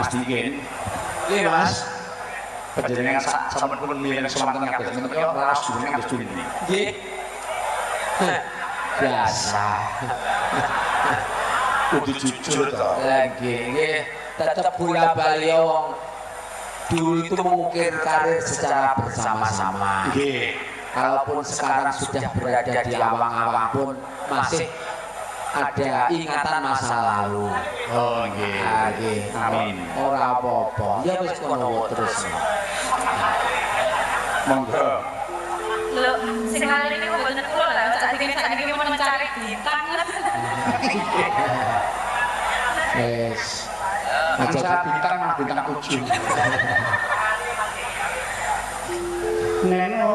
Dikin, iya mas. Perjalanan sama pun milih semangat ngapain? Sebenarnya ras juga nggak ada ini. Iya. Biasa. Udah jujur toh. Lagi, tetap bola bali wong dulu itu mengukir karir secara bersama-sama. Kalaupun sekarang sudah berada di awang-awang pun masih ada ingatan masa lalu. Oh nggih. Amin. Ora apa-apa. Ya wis kono terus. Monggo. Lho, sing kali ini kok boten kula lah, saat ini mau mencari bintang. Wes. Aja bintang mah bintang ujung. Neno.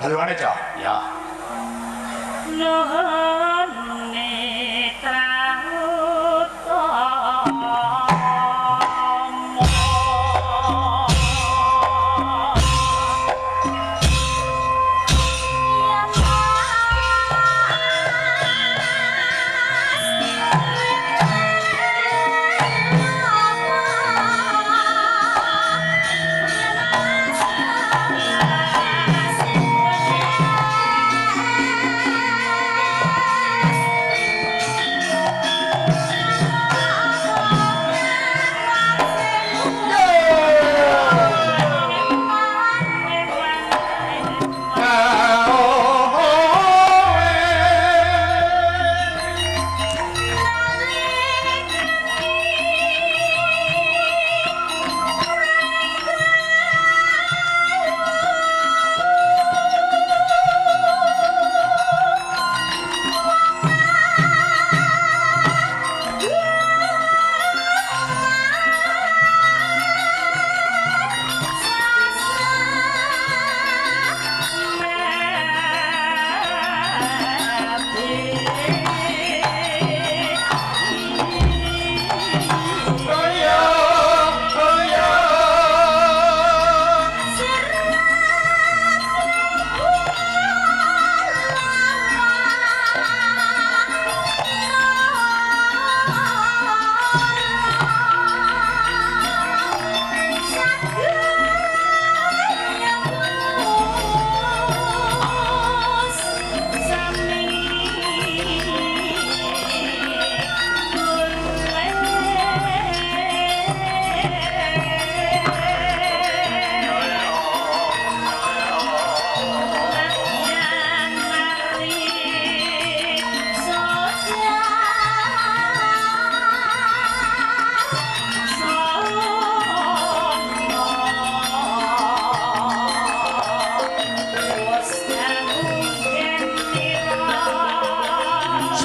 Halungane, Cok. Ya. Nuhun netra utama.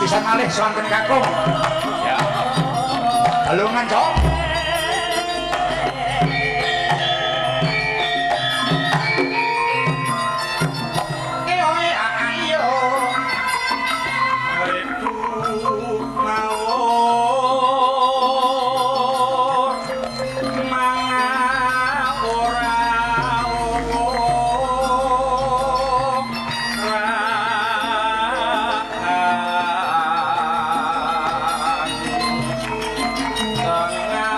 Pisan malih swanten kakung. Ya. Halungan, Cok. Tengah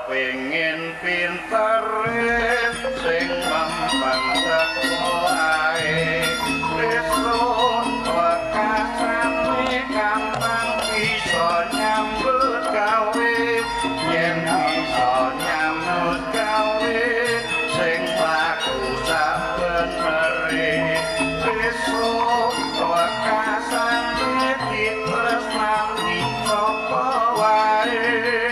kepingin pinter sing mampang teko ae Resun wakasane gampang bisa nyambut gawe yen bisa nyambut gawe sing laku sabenere Resun wakasane ditresnani sapa wae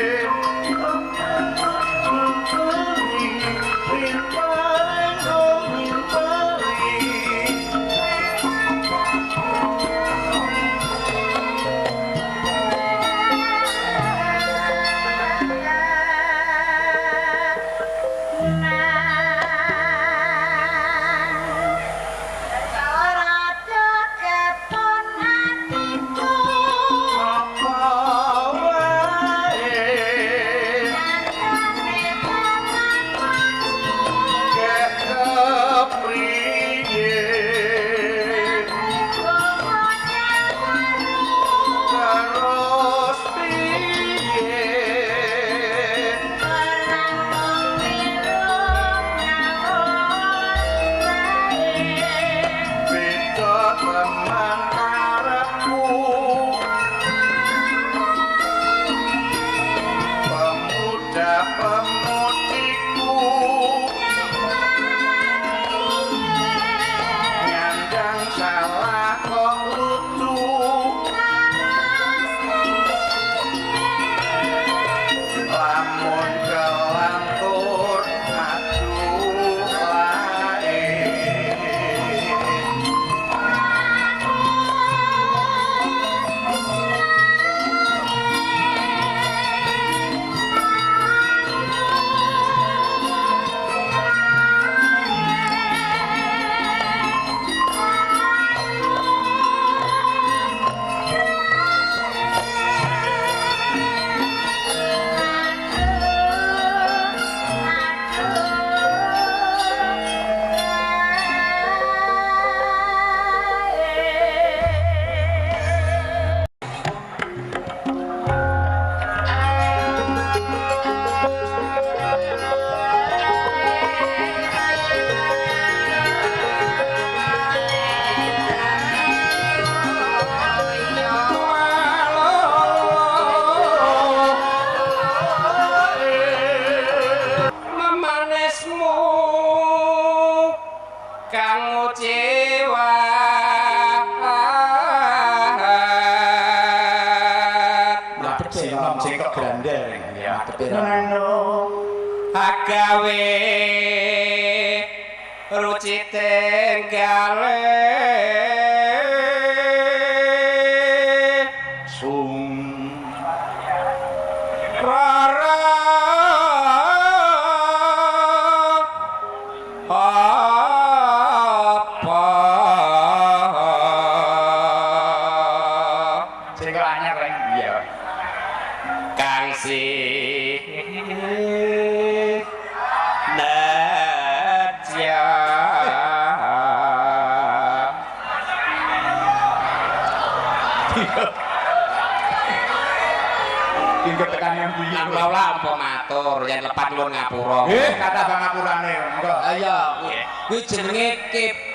agawe ruci tenggale sung rara apa sing anyar reng iya kang si tinggal tekan yang bunyi Laula empo matur yen lepat nuwun ngapura. kata bangapurane monggo Iya, kuwi jenenge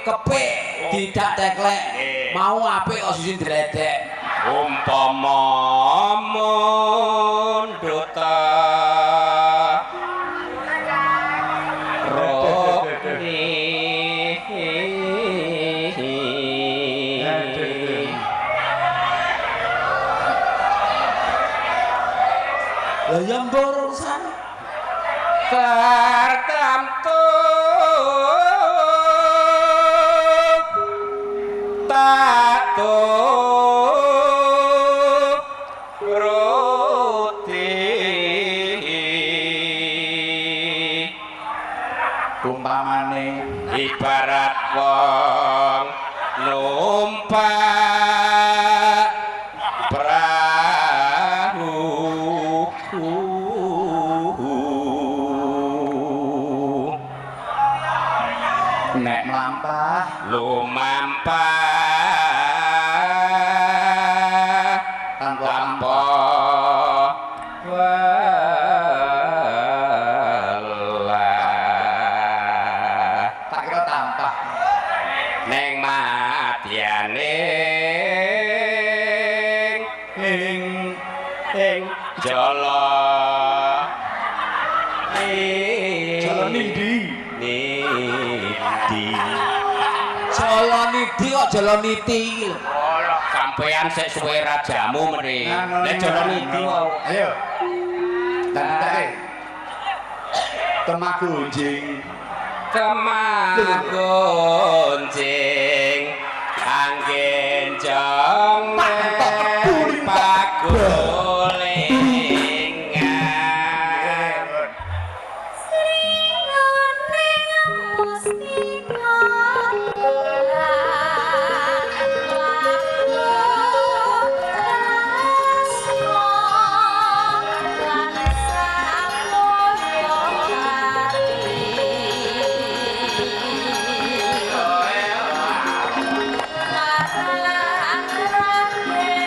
kepik didak teklek. Mau apik kok sisi dredek. Umpama mundhuta Ya mborosan tertamtu tato roti umpamane ibarat wong numpak perahu nek mlampah lumampah tanpa jala Jala nindi. nidi Jala nidi kok jala niti. ora sampean sik suwe rajamu mrene nek jala nidi wae Ayo. Dan kita Temagunjing. Temagunjing anggen jong pagulingan Thank you.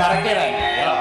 bareng kira. Yo.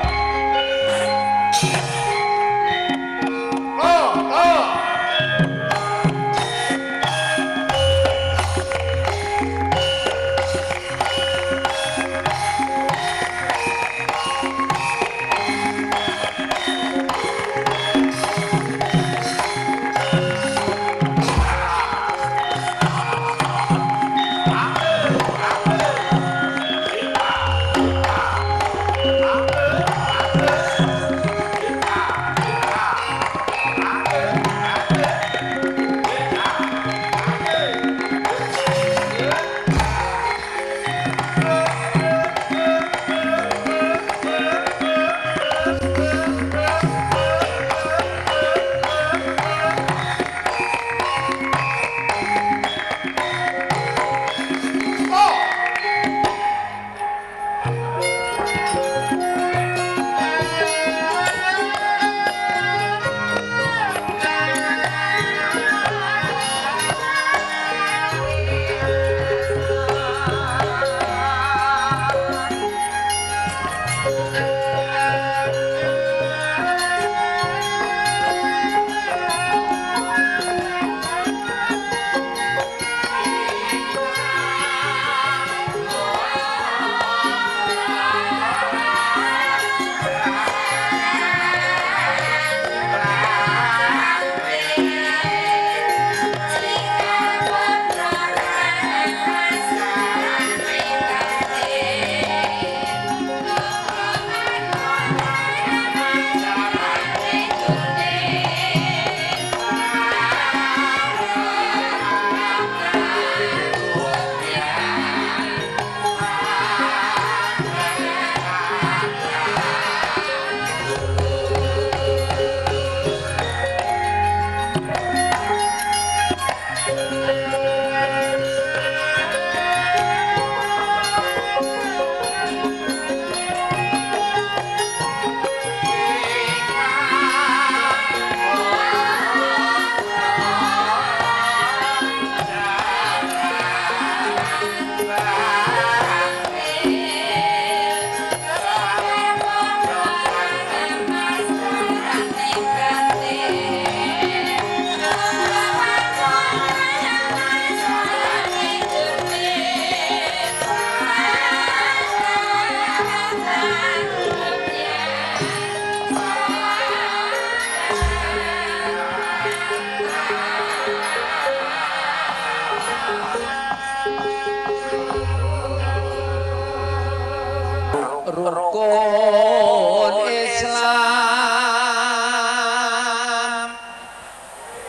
Rukun Islam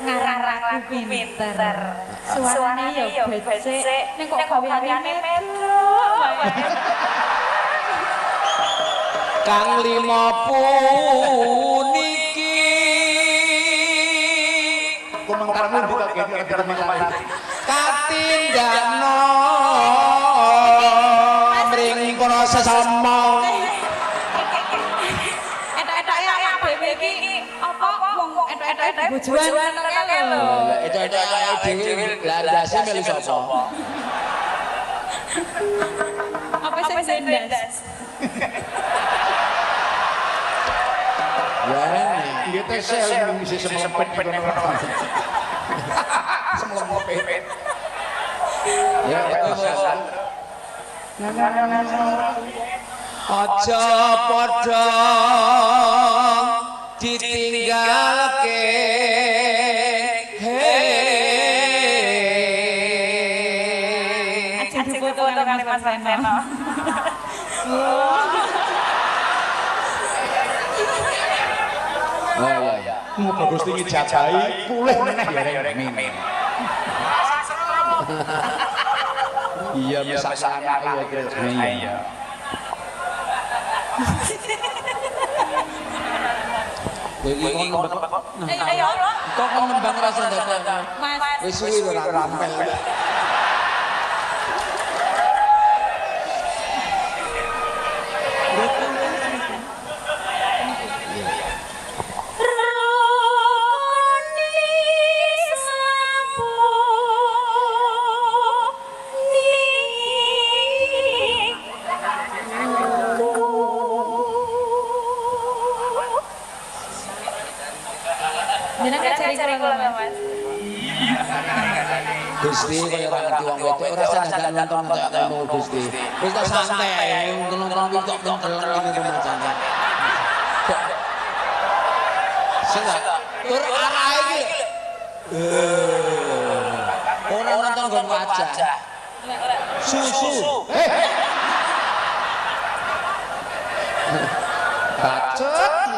ngarang-ngarang pinter. Suarane yo becik, ning kok gaweane metro. kang lima puniki Kumangkarmu buka kira-kira katindakno mring kono sesama Etok-etok ya dhewe iki apa wong etok-etok bojoan ngene lho. etok-etok dhewe landase melu sapa Apa sing sendas? ya Dia tesel mengisi semua pet semua pet. ya aja padha ditinggalke Aja foto karo Mas Reno. oh iya Mau bagus tinggi jagai pulih meneh ya mimin. Iya misalnya anak ya iya. Wingi Ayo, kok nembang rasa dadak. Mas. Wis suwi ora rampel. cari kula Mas. Gusti kaya ora ngerti wong wedok ora sanadyan nonton kaya ngono Gusti. Wis tak santai nonton wedok kentel ngene rumah santai. Sing tur arahe iki. Ora nonton nggon wajah. Susu. Bacot.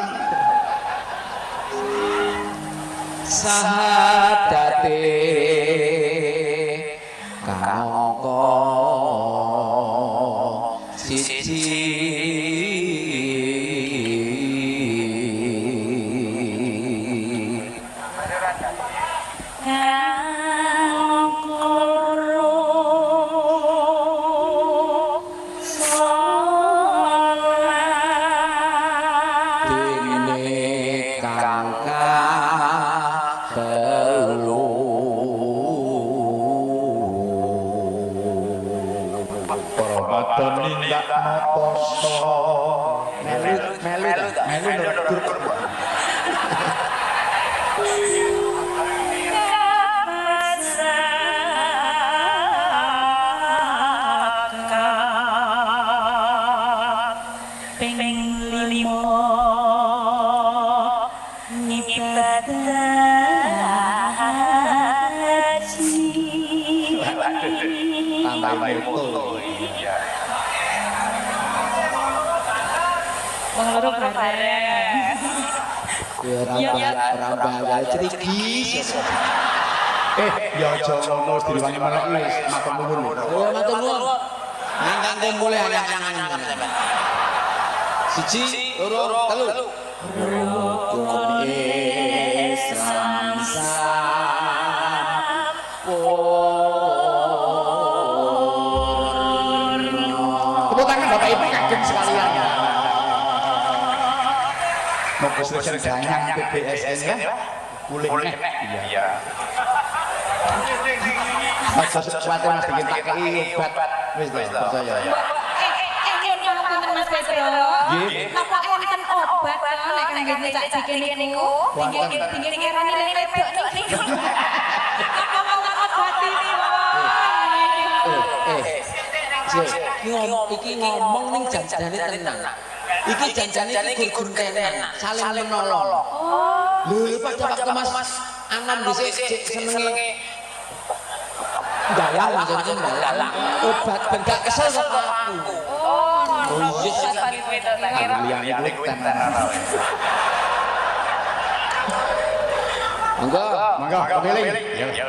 Sahadate kangka siji Rambaya cerigis. Ya aja ngono wis diwangi melek wis matur nuwun. Oh, matur nuwun. Nang mulai angan-angan. Siji, loro, telu. Rukun Islam Tepuk tangan Bapak Ibu kagem sekalian. Moga sesuk danyang PBSN ya. Pulih nek. Iya. Aja sesuatu Mas bikin tak kei obat. Wis percaya. Nyuwun ngapunten Mas Petro. Nggih. Napa enten obat nek kangge Cak Cikin niku? Pinggir ngerani lek wedok niku. Napa wonten obat iki Iki ngomong ning janjane tenang. Iki janjane iki gur-guntenan, saling menolong. Lho pada waktu Mas Anam dhisik senenge dalang maksudnya dalang. Obat ben gak kesel karo aku. Oh iya. Liyane kuwi tenan. Monggo kepilih. Ya.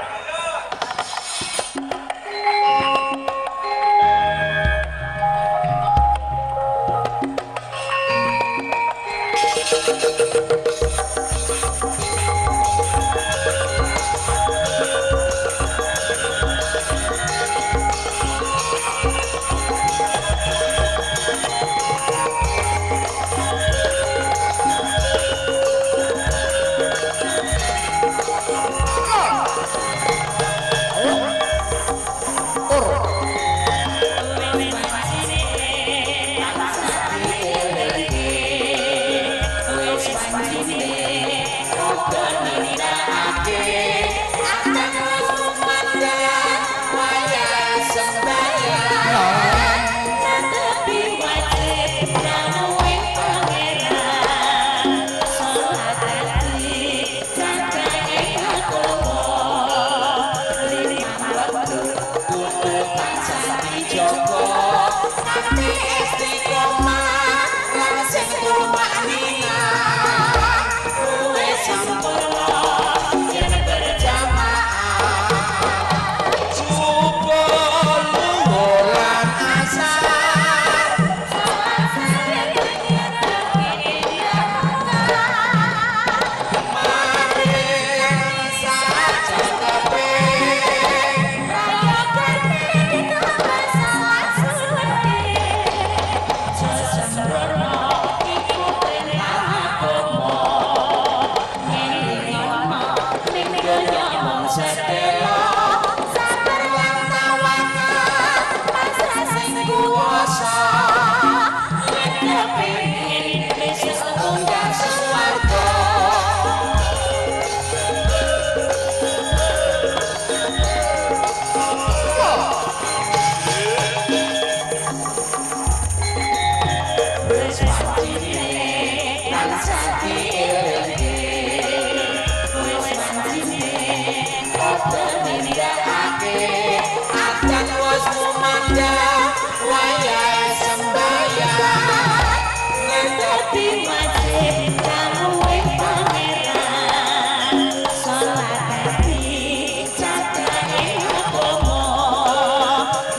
dadi wajib kanggo pangeran salat dadi cacahé agama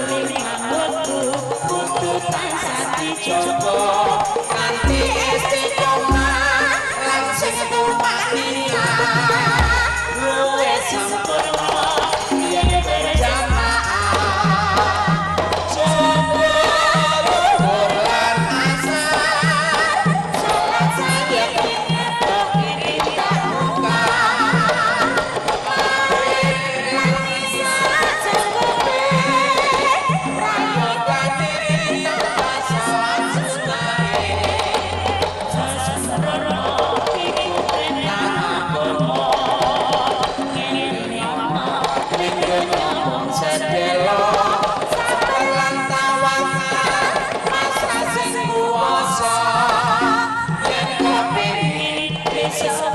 limang wektu kudu tansah dijaga kanthi istiqomah lan sing tumanina luwe sempurna yen berjamaah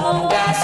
Munggah